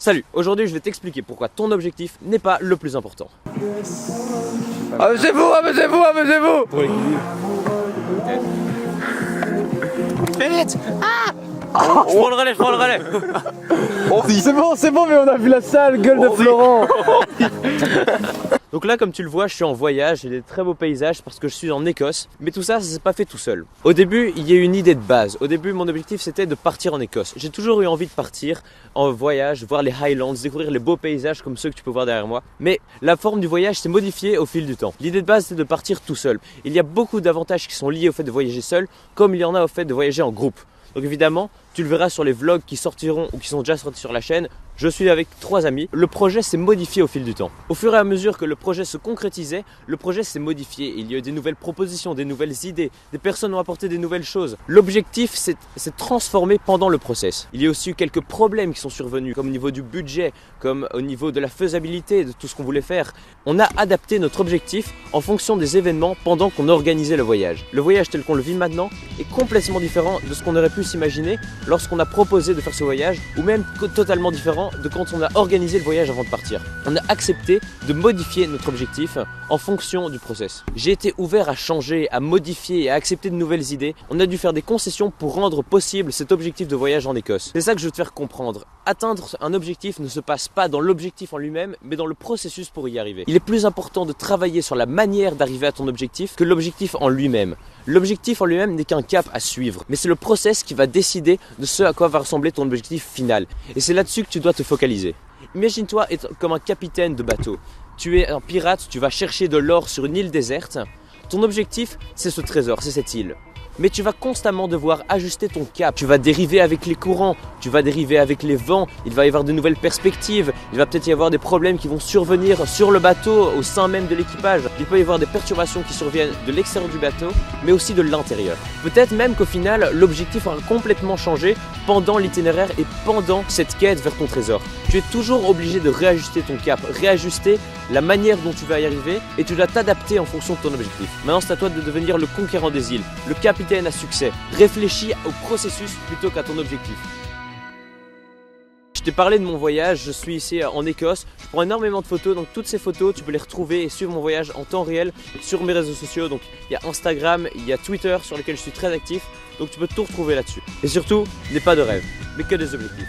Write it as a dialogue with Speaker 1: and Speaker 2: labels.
Speaker 1: Salut, aujourd'hui je vais t'expliquer pourquoi ton objectif n'est pas le plus important.
Speaker 2: Amusez-vous, amusez-vous, amusez-vous.
Speaker 1: Pour l'équilibre. Fais vite. Je prends le relais, je prends le relais.
Speaker 2: C'est bon, mais on a vu la sale gueule de Florent.
Speaker 1: Donc là, comme tu le vois, je suis en voyage, j'ai des très beaux paysages parce que je suis en Écosse. Mais tout ça, ça s'est pas fait tout seul. Au début, il y a eu une idée de base. Au début, mon objectif, c'était de partir en Écosse. J'ai toujours eu envie de partir en voyage, voir les Highlands, découvrir les beaux paysages comme ceux que tu peux voir derrière moi. Mais la forme du voyage s'est modifiée au fil du temps. L'idée de base, c'était de partir tout seul. Il y a beaucoup d'avantages qui sont liés au fait de voyager seul, comme il y en a au fait de voyager en groupe. Donc évidemment, tu le verras sur les vlogs qui sortiront ou qui sont déjà sortis sur la chaîne, je suis avec 3 amis. Le projet s'est modifié au fil du temps. Au fur et à mesure que le projet se concrétisait, le projet s'est modifié. Il y a eu des nouvelles propositions, des nouvelles idées, des personnes ont apporté des nouvelles choses. L'objectif s'est transformé pendant le process. Il y a aussi eu quelques problèmes qui sont survenus, comme au niveau du budget, comme au niveau de la faisabilité, de tout ce qu'on voulait faire. On a adapté notre objectif en fonction des événements pendant qu'on organisait le voyage. Le voyage tel qu'on le vit maintenant est complètement différent de ce qu'on aurait pu s'imaginer lorsqu'on a proposé de faire ce voyage, ou même totalement différent de quand on a organisé le voyage avant de partir. On a accepté de modifier notre objectif en fonction du process. J'ai été ouvert à changer, à modifier et à accepter de nouvelles idées. On a dû faire des concessions pour rendre possible cet objectif de voyage en Écosse. C'est ça que je veux te faire comprendre. Atteindre un objectif ne se passe pas dans l'objectif en lui-même, mais dans le processus pour y arriver. Il est plus important de travailler sur la manière d'arriver à ton objectif que l'objectif en lui-même. L'objectif en lui-même n'est qu'un cap à suivre, mais c'est le process qui va décider de ce à quoi va ressembler ton objectif final. Et c'est là-dessus que tu dois te focaliser. Imagine-toi être comme un capitaine de bateau. Tu es un pirate, tu vas chercher de l'or sur une île déserte. Ton objectif, c'est ce trésor, c'est cette île. Mais tu vas constamment devoir ajuster ton cap. Tu vas dériver avec les courants, tu vas dériver avec les vents, il va y avoir de nouvelles perspectives, il va peut-être y avoir des problèmes qui vont survenir sur le bateau, au sein même de l'équipage. Il peut y avoir des perturbations qui surviennent de l'extérieur du bateau, mais aussi de l'intérieur. Peut-être même qu'au final, l'objectif aura complètement changé pendant l'itinéraire et pendant cette quête vers ton trésor. Tu es toujours obligé de réajuster ton cap, réajuster la manière dont tu vas y arriver et tu dois t'adapter en fonction de ton objectif. Maintenant, c'est à toi de devenir le conquérant des îles, le capitaine à succès. Réfléchis au processus plutôt qu'à ton objectif. Je t'ai parlé de mon voyage, je suis ici en Écosse, je prends énormément de photos, donc toutes ces photos tu peux les retrouver et suivre mon voyage en temps réel sur mes réseaux sociaux. Donc il y a Instagram, il y a Twitter sur lequel je suis très actif, donc tu peux tout retrouver là-dessus. Et surtout, n'aie pas de rêve, mais que des objectifs.